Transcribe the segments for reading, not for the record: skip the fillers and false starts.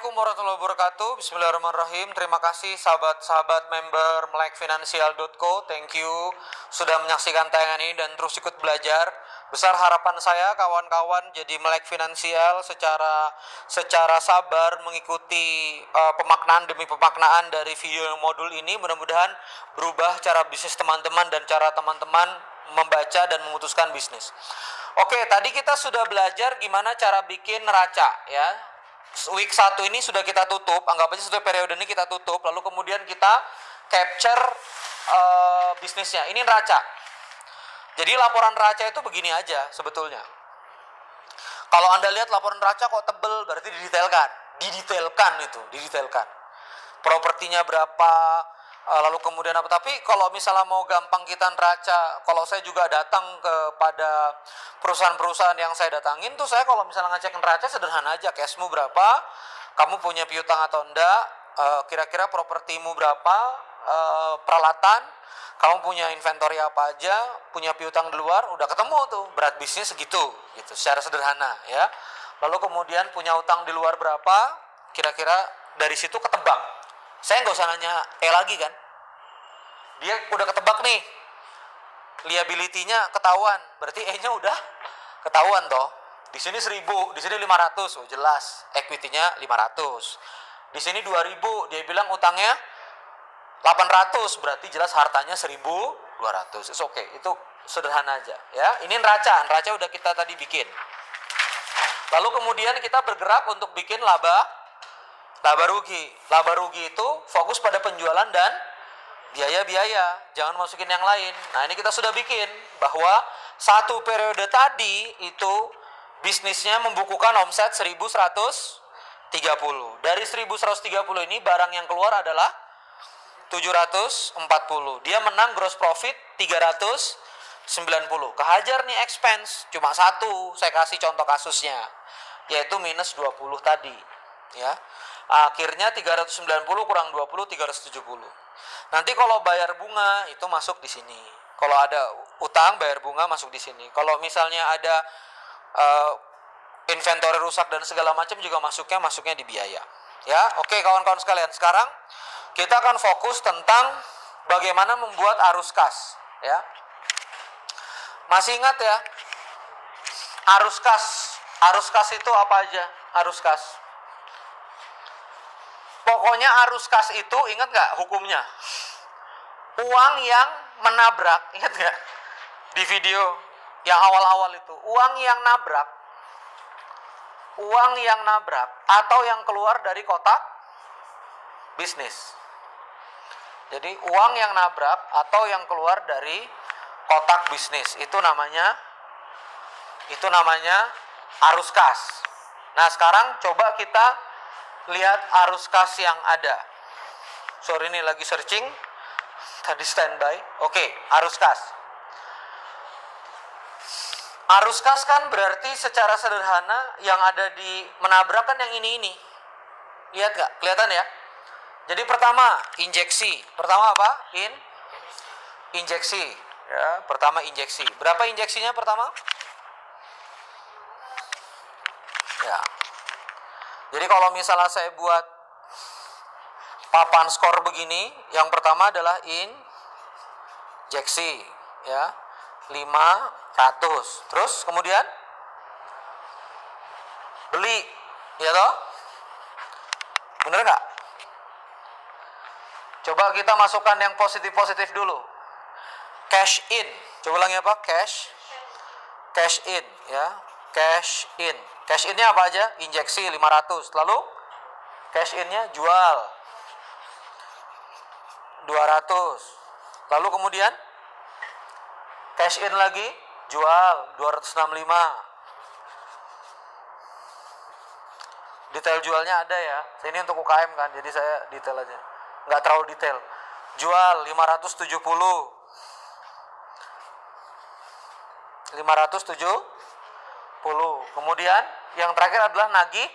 Assalamualaikum warahmatullahi wabarakatuh. Bismillahirrahmanirrahim. Terima kasih sahabat-sahabat member melekfinansial.co. Thank you sudah menyaksikan tayangan ini dan terus ikut belajar. Besar harapan saya kawan-kawan jadi melek finansial secara sabar mengikuti pemaknaan demi pemaknaan dari video modul ini. Mudah-mudahan berubah cara bisnis teman-teman dan cara teman-teman membaca dan memutuskan bisnis. Oke, tadi kita sudah belajar gimana cara bikin neraca ya. Week 1 ini sudah kita tutup, anggap aja sudah periode ini kita tutup, lalu kemudian kita capture bisnisnya. Ini neraca. Jadi laporan neraca itu begini aja sebetulnya. Kalau Anda lihat laporan neraca kok tebel, berarti didetailkan. Propertinya berapa, lalu kemudian apa. Tapi kalau misalnya mau gampang kita neraca, kalau saya juga datang kepada perusahaan-perusahaan yang saya datangin tuh, saya kalau misalnya ngecek neraca sederhana aja, cashmu berapa, kamu punya piutang atau enggak, kira-kira propertimu berapa, peralatan, kamu punya inventory apa aja, punya piutang di luar, udah ketemu tuh berat bisnis segitu gitu secara sederhana ya. Lalu kemudian punya utang di luar berapa, kira-kira dari situ ketebak. Saya nggak usah nanya lagi kan, dia udah ketebak nih, liability-nya ketahuan, berarti nya udah ketahuan toh. Di sini 1000, di sini 500, oh jelas equity-nya 500. Di sini 2000, dia bilang utangnya 800, berarti jelas hartanya 1200. It's okay, itu sederhana aja ya. Ini neraca udah kita tadi bikin. Lalu kemudian kita bergerak untuk bikin laba rugi. Laba rugi itu fokus pada penjualan dan biaya-biaya, jangan masukin yang lain. Nah, ini kita sudah bikin bahwa satu periode tadi itu bisnisnya membukukan omset 1130. Dari 1130 ini barang yang keluar adalah 740. Dia menang gross profit 390. Kehajar nih expense cuma satu. Saya kasih contoh kasusnya, yaitu minus 20 tadi, ya. Akhirnya 390 kurang 20 370. Nanti kalau bayar bunga itu masuk di sini. Kalau ada utang bayar bunga masuk di sini. Kalau misalnya ada inventory rusak dan segala macam juga masuknya di biaya. Ya, oke kawan-kawan sekalian. Sekarang kita akan fokus tentang bagaimana membuat arus kas, ya. Masih ingat ya? Arus kas. Arus kas itu apa aja? Arus kas. Pokoknya arus kas itu, ingat nggak hukumnya? Uang yang menabrak, ingat nggak? Di video yang awal-awal itu, uang yang nabrak atau yang keluar dari kotak bisnis. Jadi uang yang nabrak atau yang keluar dari kotak bisnis itu namanya arus kas. Nah, sekarang coba kita lihat arus kas yang ada. Sorry, ini lagi searching, tadi standby. Oke, arus kas. Arus kas kan berarti secara sederhana yang ada di menabrak kan yang ini. Lihat gak? Kelihatan ya? Jadi pertama injeksi. Pertama apa? Injeksi. Ya, pertama injeksi. Berapa injeksinya pertama? Ya. Jadi kalau misalnya saya buat papan skor begini, yang pertama adalah injeksi, ya, 500. Terus kemudian beli, ya toh? Bener nggak? Coba kita masukkan yang positif dulu. Cash in. Coba ulangi apa? Cash in, ya. Cash in. Cash in-nya apa aja? Injeksi 500. Lalu cash in-nya jual 200. Lalu kemudian cash in lagi jual 265. Detail jualnya ada ya. Ini untuk UKM kan, jadi saya detail aja. Nggak terlalu detail. Jual 570. 570. Kemudian yang terakhir adalah nagih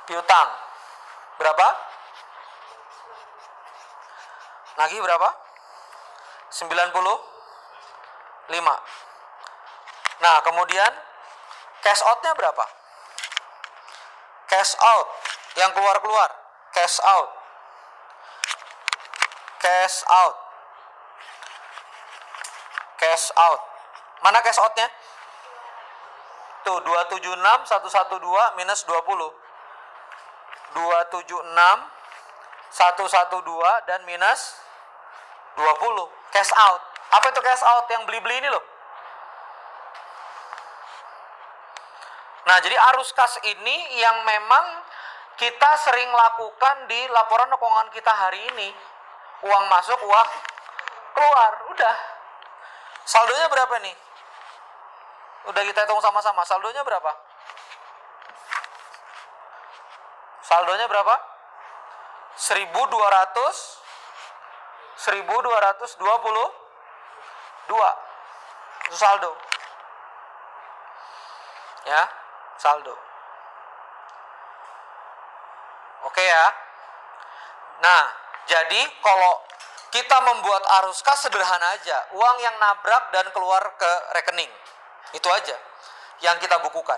piutang. Berapa? Nagih berapa? 95. Nah, kemudian cash out-nya berapa? Cash out Yang keluar-keluar, cash out. Cash out. Cash out. Mana cash outnya? Tuh 276 112 minus 20. 276 112 dan minus 20. Cash out. Apa itu cash out yang beli-beli ini loh? Nah, jadi arus kas ini yang memang kita sering lakukan di laporan keuangan kita hari ini. Uang masuk, uang keluar, udah. Saldonya berapa nih? Udah kita hitung sama-sama. Saldonya berapa? Saldonya berapa? 1222. Itu saldo. Ya, saldo. Oke ya. Nah, jadi kalau kita membuat arus kas sederhana aja, uang yang nabrak dan keluar ke rekening. Itu aja yang kita bukukan.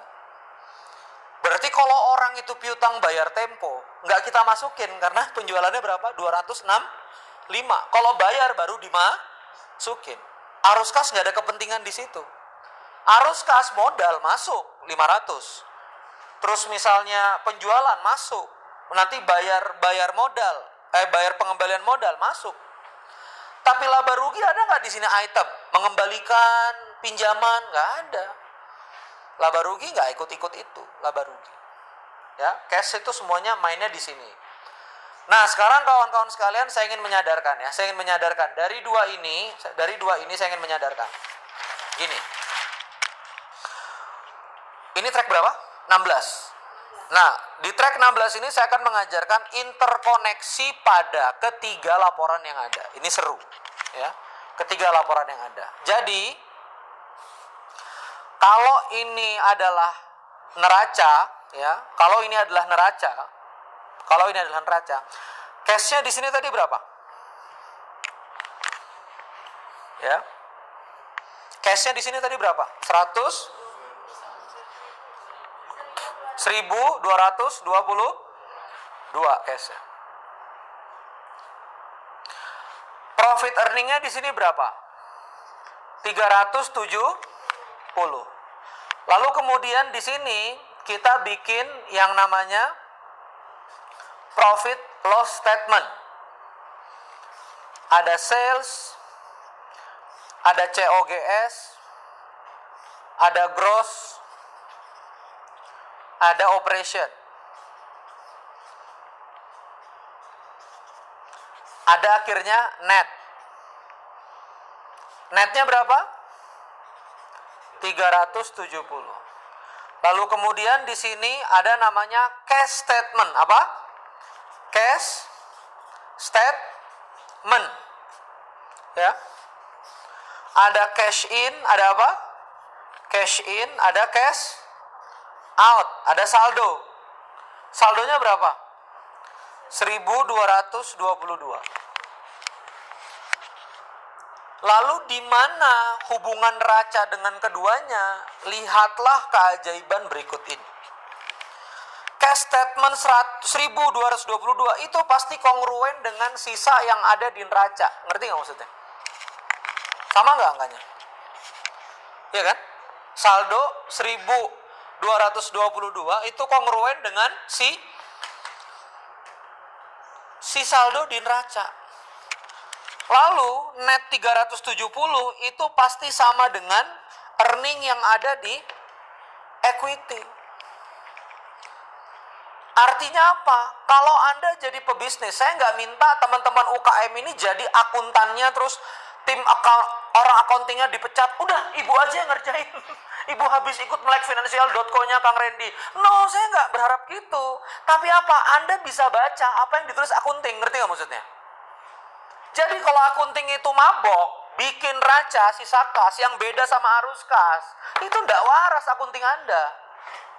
Berarti kalau orang itu piutang bayar tempo, nggak kita masukin karena penjualannya berapa? 265. Kalau bayar baru dimasukin. Arus kas nggak ada kepentingan di situ. Arus kas modal masuk 500. Terus misalnya penjualan masuk, nanti bayar modal, bayar pengembalian modal masuk. Tapi laba rugi ada nggak di sini item? Mengembalikan pinjaman nggak ada. Laba rugi nggak ikut-ikut itu, laba rugi. Ya, cash itu semuanya mainnya di sini. Nah, sekarang kawan-kawan sekalian saya ingin menyadarkan ya, dari dua ini saya ingin menyadarkan. Gini. Ini track berapa? 16. Nah, di track 16 ini saya akan mengajarkan interkoneksi pada ketiga laporan yang ada. Ini seru, ya. Ketiga laporan yang ada. Jadi, kalau ini adalah neraca, ya. Kalau ini adalah neraca, cash-nya di sini tadi berapa? Ya. Cash-nya di sini tadi berapa? 1222 cash-nya. Profit earning-nya di sini berapa? 370. Lalu kemudian di sini kita bikin yang namanya profit loss statement. Ada sales, ada COGS, ada gross, ada operation. Ada akhirnya net. Netnya berapa? 370. Lalu kemudian di sini ada namanya cash statement. Apa? Cash statement. Ya. Ada cash in, ada apa? Cash in, ada cash out, ada saldo. Saldonya berapa? 1222. Lalu di mana hubungan neraca dengan keduanya? Lihatlah keajaiban berikut ini. Cash statement 1222 itu pasti kongruen dengan sisa yang ada di neraca. Ngerti nggak maksudnya? Sama nggak angkanya? Iya kan? Saldo 1222 itu kongruen dengan si saldo di neraca. Lalu net 370 itu pasti sama dengan earning yang ada di equity. Artinya apa? Kalau Anda jadi pebisnis, saya nggak minta teman-teman UKM ini jadi akuntannya terus tim orang accountingnya dipecat. Udah, ibu aja yang ngerjain. Ibu habis ikut melekfinancial.co-nya Kang Randy. No, saya nggak berharap gitu. Tapi apa? Anda bisa baca apa yang ditulis akunting. Ngerti nggak maksudnya? Jadi kalau akunting itu mabok, bikin raca, sisa kas yang beda sama arus kas, itu nggak waras akunting Anda.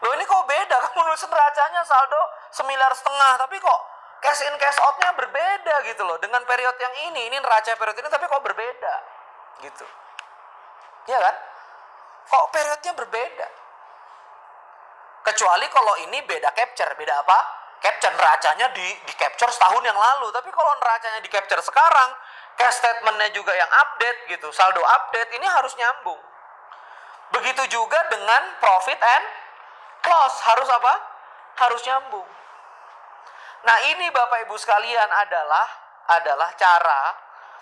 Loh ini kok beda? Kamu nulis neracanya saldo 1,5 miliar, tapi kok cash in cash out-nya berbeda gitu loh. Dengan periode yang ini neraca periode ini tapi kok berbeda gitu. Iya kan? Kok periodenya berbeda? Kecuali kalau ini beda capture, beda apa? capture neracanya di capture setahun yang lalu. Tapi kalau neracanya di capture sekarang, cash statementnya juga yang update gitu, saldo update, ini harus nyambung. Begitu juga dengan profit and loss, harus apa? Harus nyambung. Nah, ini Bapak Ibu sekalian adalah cara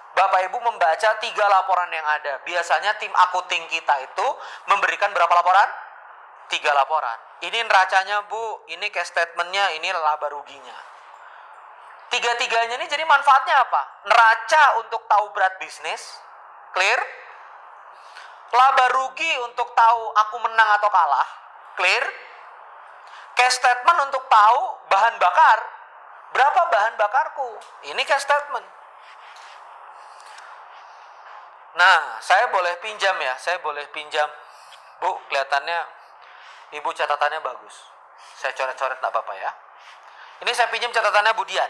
Bapak Ibu membaca 3 laporan yang ada. Biasanya tim akunting kita itu memberikan berapa laporan? 3 laporan. Ini neracanya Bu, ini cash statementnya, ini laba ruginya. Tiga-tiganya ini jadi manfaatnya apa? Neraca untuk tahu berat bisnis, clear. Laba rugi untuk tahu aku menang atau kalah, clear. Cash statement untuk tahu bahan bakar, berapa bahan bakarku, ini cash statement. Nah, saya boleh pinjam ya, Bu, kelihatannya Ibu catatannya bagus. Saya coret-coret enggak apa-apa ya. Ini saya pinjam catatannya Bu Dian.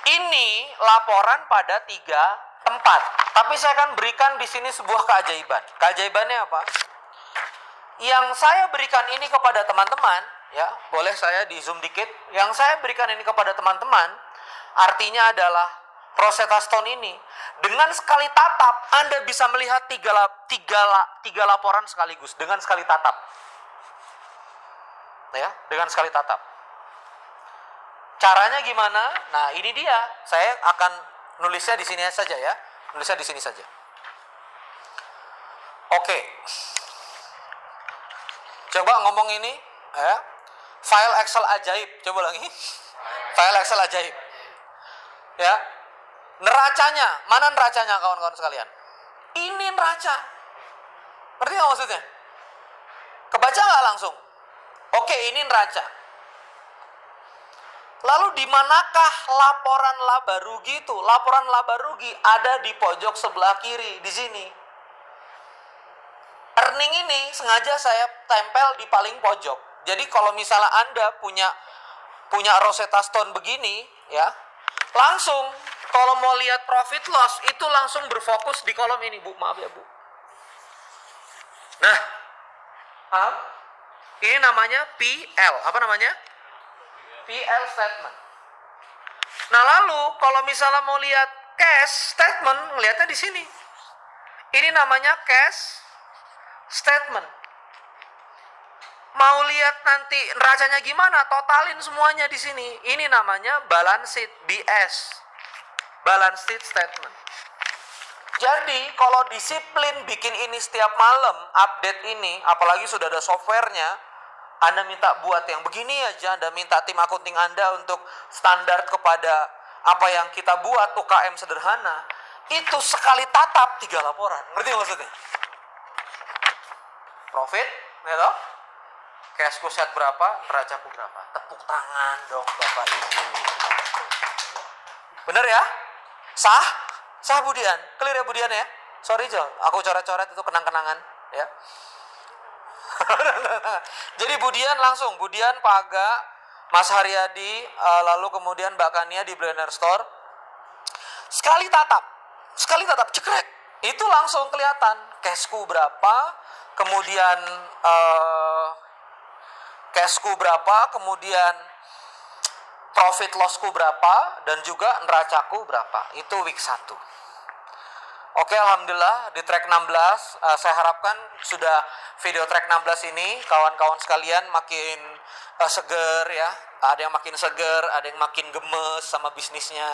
Ini laporan pada 3 tempat. Tapi saya akan berikan di sini sebuah keajaiban. Keajaibannya apa? Yang saya berikan ini kepada teman-teman, ya, boleh saya di zoom dikit. Yang saya berikan ini kepada teman-teman, artinya adalah Rosetta Stone ini, dengan sekali tatap Anda bisa melihat tiga laporan sekaligus dengan sekali tatap. Ya, dengan sekali tatap. Caranya gimana? Nah, ini dia. Saya akan nulisnya di sini saja ya. Nulisnya di sini saja. Oke. Coba ngomong ini, ya. File Excel ajaib. Coba lagi. File Excel ajaib. Ya. Neracanya, mana neracanya kawan-kawan sekalian? Ini neraca. Ngerti nggak maksudnya? Kebaca nggak langsung? Oke, ini neraca. Lalu di manakah laporan laba rugi itu? Laporan laba rugi ada di pojok sebelah kiri di sini. Earning ini sengaja saya tempel di paling pojok. Jadi kalau misalnya Anda punya Rosetta Stone begini, ya, langsung kalau mau lihat profit loss itu langsung berfokus di kolom ini, Bu. Maaf ya, Bu. Nah, paham? Ini namanya PL. Apa namanya? PL statement. Nah, lalu kalau misalnya mau lihat cash statement, ngelihatnya di sini. Ini namanya cash statement. Mau lihat nanti neracanya gimana? Totalin semuanya di sini. Ini namanya balance sheet, BS. Balance sheet statement. Jadi kalau disiplin bikin ini setiap malam, update ini, apalagi sudah ada softwarenya, Anda minta buat yang begini aja, Anda minta tim akunting Anda untuk standar kepada apa yang kita buat, UKM sederhana, itu sekali tatap 3 laporan. Ngerti maksudnya? Profit, gitu? Cashku set berapa, neracaku berapa. Tepuk tangan dong Bapak Ibu. Bener ya? Sah? Sah Budian? Clear ya Budian ya? Sorry Jo, aku coret-coret itu kenang-kenangan ya. Jadi Budian langsung, Budian, Pak Aga, Mas Haryadi, lalu kemudian Mbak Kania di Blender Store. Sekali tatap, cekrek. Itu langsung kelihatan cashku berapa, kemudian cashku berapa, kemudian profit lossku berapa, dan juga neracaku berapa. Itu week 1. Oke, alhamdulillah di track 16 saya harapkan sudah video track 16 ini kawan-kawan sekalian makin seger ya. Ada yang makin seger, ada yang makin gemes sama bisnisnya.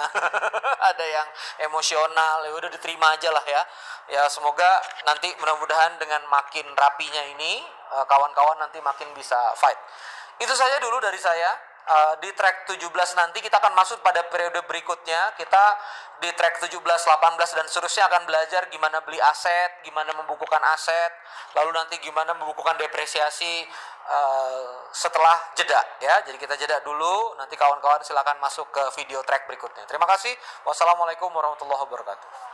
Ada yang emosional, ya udah diterima aja lah ya. Ya semoga nanti mudah-mudahan dengan makin rapinya ini kawan-kawan nanti makin bisa fight. Itu saja dulu dari saya. Di track 17 nanti kita akan masuk pada periode berikutnya. Kita di track 17, 18 dan seterusnya akan belajar gimana beli aset, gimana membukukan aset, lalu nanti gimana membukukan depresiasi setelah jeda ya. Jadi kita jeda dulu, nanti kawan-kawan silakan masuk ke video track berikutnya. Terima kasih. Wassalamualaikum warahmatullahi wabarakatuh.